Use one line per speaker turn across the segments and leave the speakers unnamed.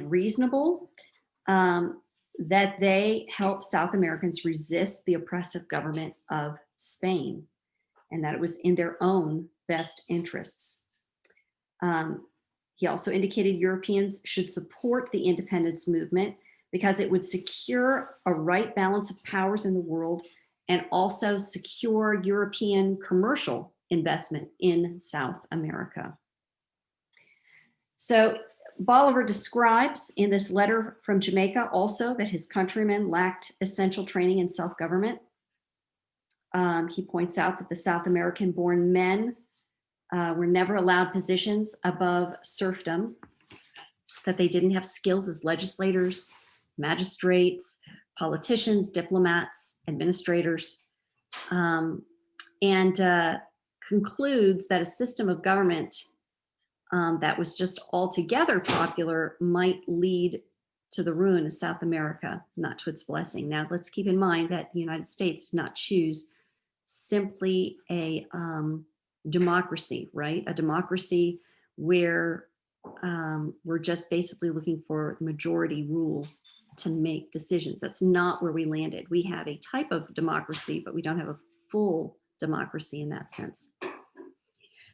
reasonable that they helped South Americans resist the oppressive government of Spain, and that it was in their own best interests. Um, he also indicated Europeans should support the independence movement because it would secure a right balance of powers in the world and also secure European commercial investment in South America. So Bolivar describes in this letter from Jamaica also that his countrymen lacked essential training in self-government. He points out that the South American-born men were never allowed positions above serfdom, that they didn't have skills as legislators, magistrates, politicians, diplomats, administrators, and concludes that a system of government that was just altogether popular might lead to the ruin of South America, not to its blessing. Now, let's keep in mind that the United States did not choose simply a democracy, right? A democracy where we're just basically looking for majority rule to make decisions. That's not where we landed. We have a type of democracy, but we don't have a full democracy in that sense.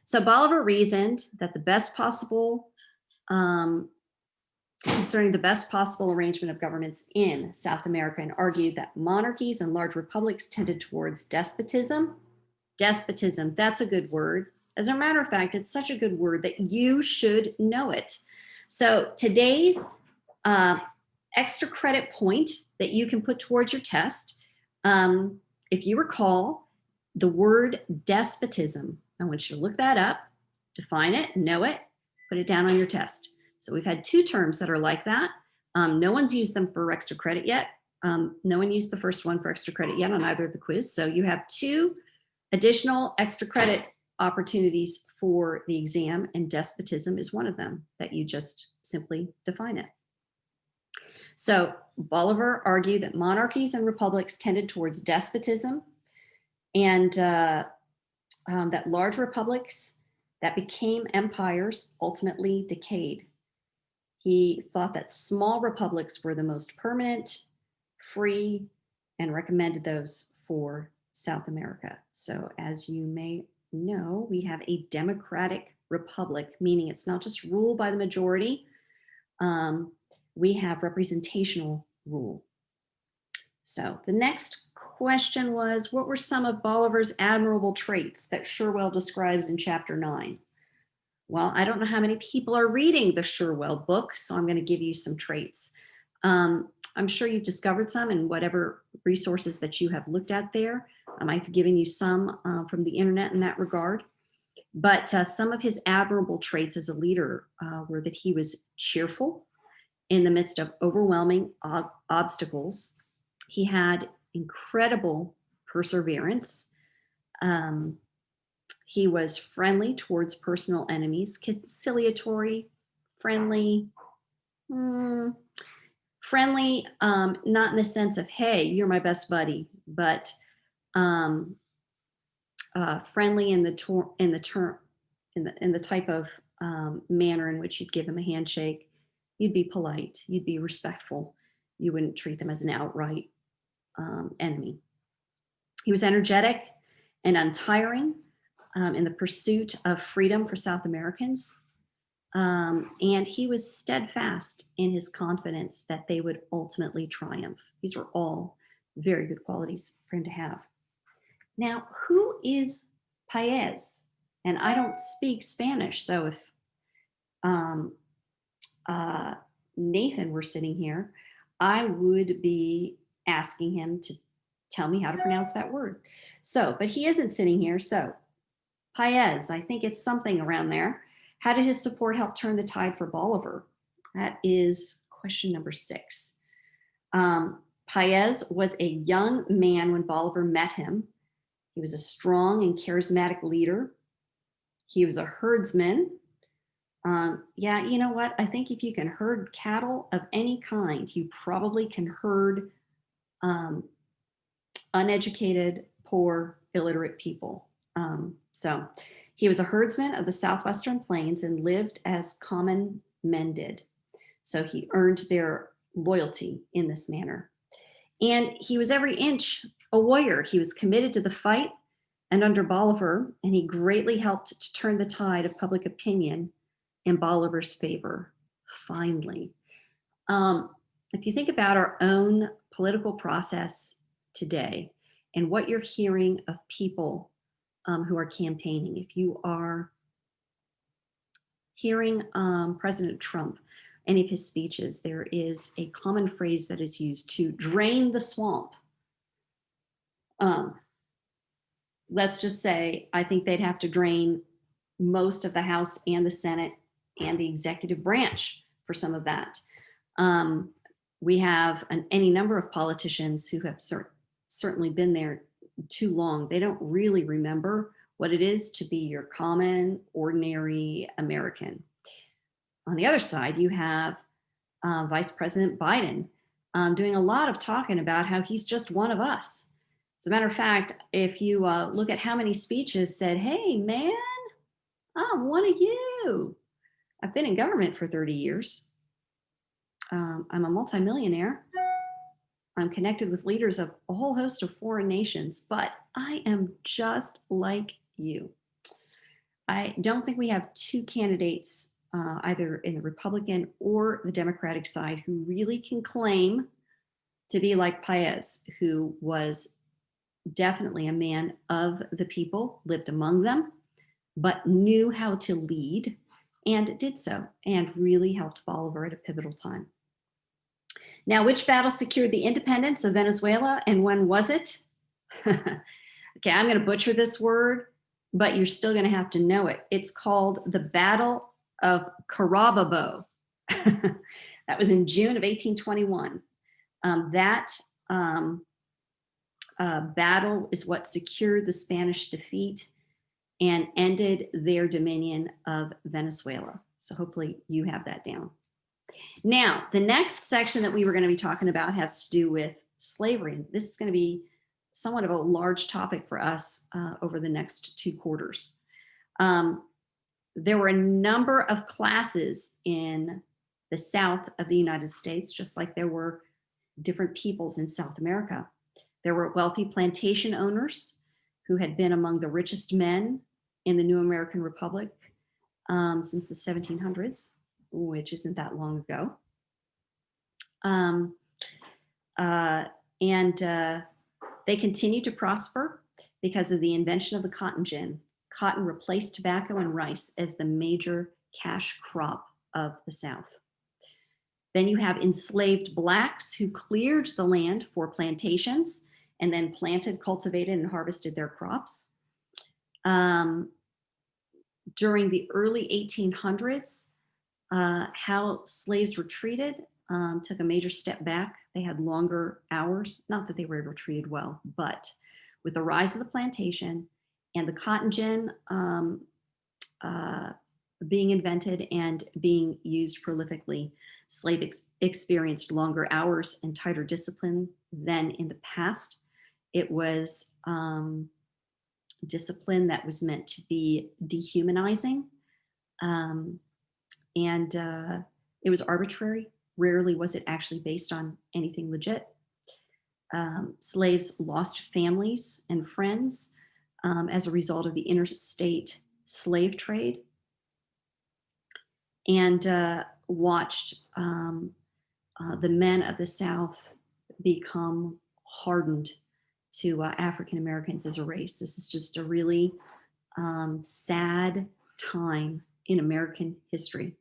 So Bolivar reasoned that the best possible, concerning the best possible arrangement of governments in South America, and argued that monarchies and large republics tended towards despotism. Despotism, that's a good word. As a matter of fact, it's such a good word that you should know it. So today's extra credit point that you can put towards your test, if you recall, the word despotism, I want you to look that up, define it, know it, put it down on your test. So we've had two terms that are like that. No one's used them for extra credit yet. No one used the first one for extra credit yet on either of the quiz. So you have two additional extra credit opportunities for the exam, and despotism is one of them that you just simply define it. So Bolivar argued that monarchies and republics tended towards despotism, and that large republics that became empires ultimately decayed. He thought that small republics were the most permanent, free, and recommended those for South America. So as you may know, we have a democratic republic, meaning it's not just ruled by the majority. We have representational rule. So the next question was, what were some of Bolivar's admirable traits that Sherwell describes in chapter 9? Well, I don't know how many people are reading the Sherwell book, so I'm going to give you some traits. I'm sure you've discovered some in whatever resources that you have looked at there. I've given you some from the internet in that regard. But some of his admirable traits as a leader were that he was cheerful in the midst of overwhelming obstacles. He had incredible perseverance. He was friendly towards personal enemies, conciliatory, friendly, friendly, not in the sense of, hey, you're my best buddy, but friendly in the type of manner in which you'd give him a handshake. You'd be polite, you'd be respectful. You wouldn't treat them as an outright enemy. He was energetic and untiring in the pursuit of freedom for South Americans. And he was steadfast in his confidence that they would ultimately triumph. These were all very good qualities for him to have. Now, who is Paez? And I don't speak Spanish, so if Nathan were sitting here, I would be asking him to tell me how to pronounce that word. So, but he isn't sitting here, so Paez, I think it's something around there. How did his support help turn the tide for Bolivar? That is question number 6. Paez was a young man when Bolivar met him. He was a strong and charismatic leader. He was a herdsman. Yeah, you know what? I think if you can herd cattle of any kind, you probably can herd uneducated, poor, illiterate people. So he was a herdsman of the Southwestern Plains and lived as common men did. So he earned their loyalty in this manner. And he was every inch a warrior. He was committed to the fight and under Bolivar, and he greatly helped to turn the tide of public opinion in Bolivar's favor, finally. Um, if you think about our own political process today and what you're hearing of people who are campaigning, if you are hearing President Trump, any of his speeches, there is a common phrase that is used to drain the swamp. Um, let's just say, I think they'd have to drain most of the House and the Senate and the executive branch for some of that. We have any number of politicians who have certainly been there too long. They don't really remember what it is to be your common, ordinary American. On the other side, you have Vice President Biden doing a lot of talking about how he's just one of us. As a matter of fact, if you look at how many speeches said, hey, man, I'm one of you. I've been in government for 30 years. I'm a multimillionaire. I'm connected with leaders of a whole host of foreign nations, but I am just like you. I don't think we have two candidates, either in the Republican or the Democratic side, who really can claim to be like Paez, who was definitely a man of the people, lived among them, but knew how to lead and did so, and really helped Bolivar at a pivotal time. Now, which battle secured the independence of Venezuela and when was it? Okay, I'm going to butcher this word, but you're still going to have to know it. It's called the Battle of Carabobo. That was in June of 1821. That battle is what secured the Spanish defeat and ended their dominion of Venezuela. So hopefully you have that down. Now, the next section that we were going to be talking about has to do with slavery. This is going to be somewhat of a large topic for us over the next 2 quarters. There were a number of classes in the South of the United States, just like there were different peoples in South America. There were wealthy plantation owners who had been among the richest men in the new American Republic since the 1700s, which isn't that long ago. They continued to prosper because of the invention of the cotton gin. Cotton replaced tobacco and rice as the major cash crop of the South. Then you have enslaved blacks who cleared the land for plantations and then planted, cultivated, and harvested their crops. During the early 1800s, how slaves were treated took a major step back. They had longer hours, not that they were ever treated well, but with the rise of the plantation and the cotton gin being invented and being used prolifically, slaves experienced longer hours and tighter discipline than in the past. It was discipline that was meant to be dehumanizing, and it was arbitrary. Rarely was it actually based on anything legit. Slaves lost families and friends as a result of the interstate slave trade, and watched the men of the South become hardened to African Americans as a race. This is just a really sad time in American history.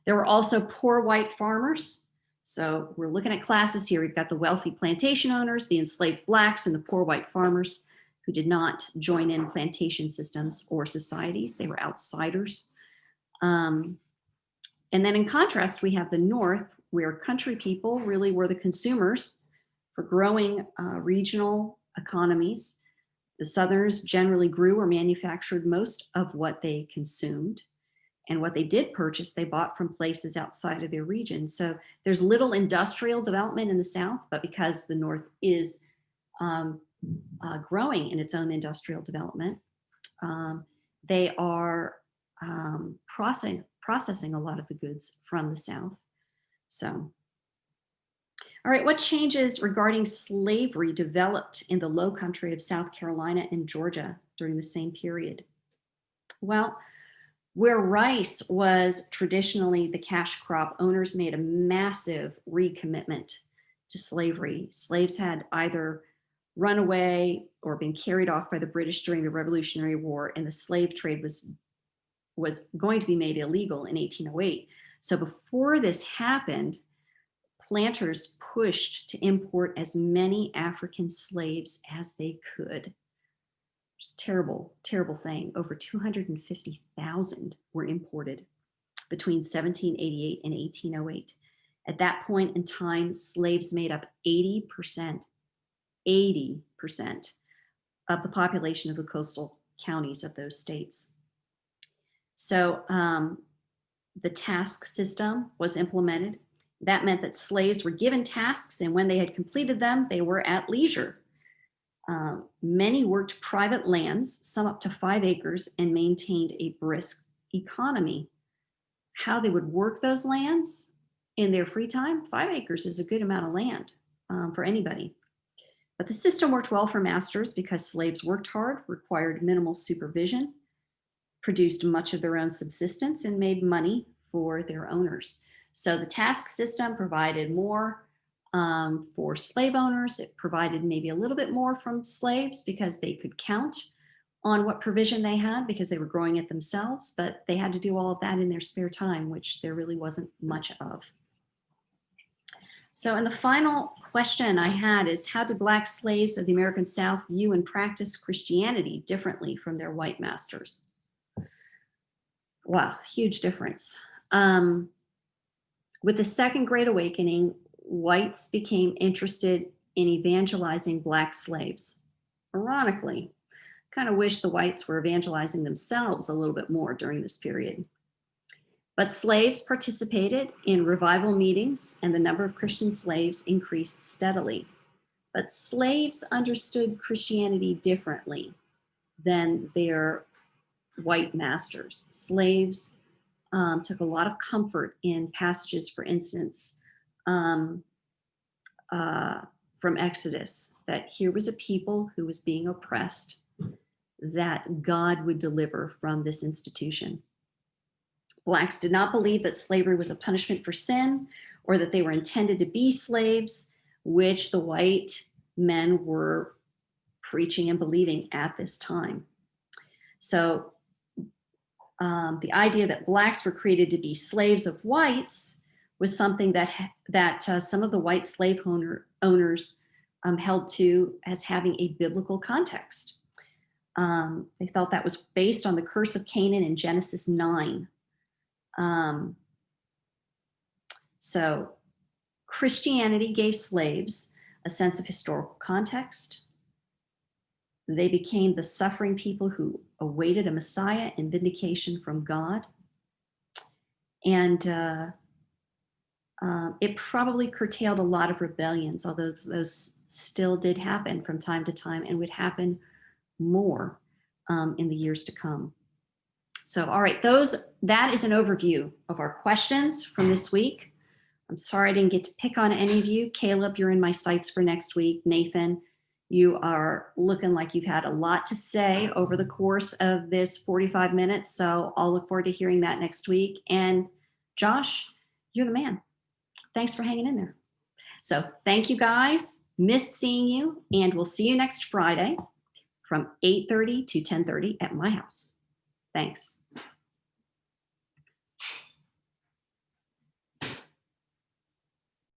There were also poor white farmers. So we're looking at classes here. We've got the wealthy plantation owners, the enslaved blacks, and the poor white farmers who did not join in plantation systems or societies. They were outsiders. And then in contrast, we have the North, where country people really were the consumers for growing regional economies. The Southerners generally grew or manufactured most of what they consumed. And what they did purchase, they bought from places outside of their region. So there's little industrial development in the South, but because the North is growing in its own industrial development, they are processing a lot of the goods from the South. So, all right, what changes regarding slavery developed in the low country of South Carolina and Georgia during the same period? Well, where rice was traditionally the cash crop, owners made a massive recommitment to slavery. Slaves had either run away or been carried off by the British during the Revolutionary War, and the slave trade was going to be made illegal in 1808. So before this happened, planters pushed to import as many African slaves as they could. It's a terrible, terrible thing. Over 250,000 were imported between 1788 and 1808. At that point in time, slaves made up 80% of the population of the coastal counties of those states. So the task system was implemented. That meant that slaves were given tasks, and when they had completed them, they were at leisure. Many worked private lands, some up to 5 acres, and maintained a brisk economy. How they would work those lands in their free time, 5 acres is a good amount of land for anybody. But the system worked well for masters because slaves worked hard, required minimal supervision, produced much of their own subsistence, and made money for their owners. So the task system provided more for slave owners. It provided maybe a little bit more from slaves because they could count on what provision they had because they were growing it themselves, but they had to do all of that in their spare time, which there really wasn't much of. So, and the final question I had is, how did Black slaves of the American South view and practice Christianity differently from their white masters? Wow, huge difference. With the Second Great Awakening, whites became interested in evangelizing Black slaves. Ironically, kind of wish the whites were evangelizing themselves a little bit more during this period. But slaves participated in revival meetings, and the number of Christian slaves increased steadily. But slaves understood Christianity differently than their white masters. Slaves took a lot of comfort in passages, for instance, from Exodus, that here was a people who was being oppressed, that God would deliver from this institution. Blacks did not believe that slavery was a punishment for sin or that they were intended to be slaves, which the white men were preaching and believing at this time. So the idea that Blacks were created to be slaves of whites was something that some of the white slave owners held to as having a biblical context. They felt that was based on the curse of Canaan in Genesis 9. So Christianity gave slaves a sense of historical context. They became the suffering people who awaited a Messiah and vindication from God. And it probably curtailed a lot of rebellions, although those still did happen from time to time and would happen more in the years to come. So, all right, that is an overview of our questions from this week. I'm sorry I didn't get to pick on any of you. Caleb, you're in my sights for next week. Nathan, you are looking like you've had a lot to say over the course of this 45 minutes. So I'll look forward to hearing that next week. And Josh, you're the man. Thanks for hanging in there. So thank you guys. Missed seeing you. And we'll see you next Friday from 8:30 to 10:30 at my house. Thanks.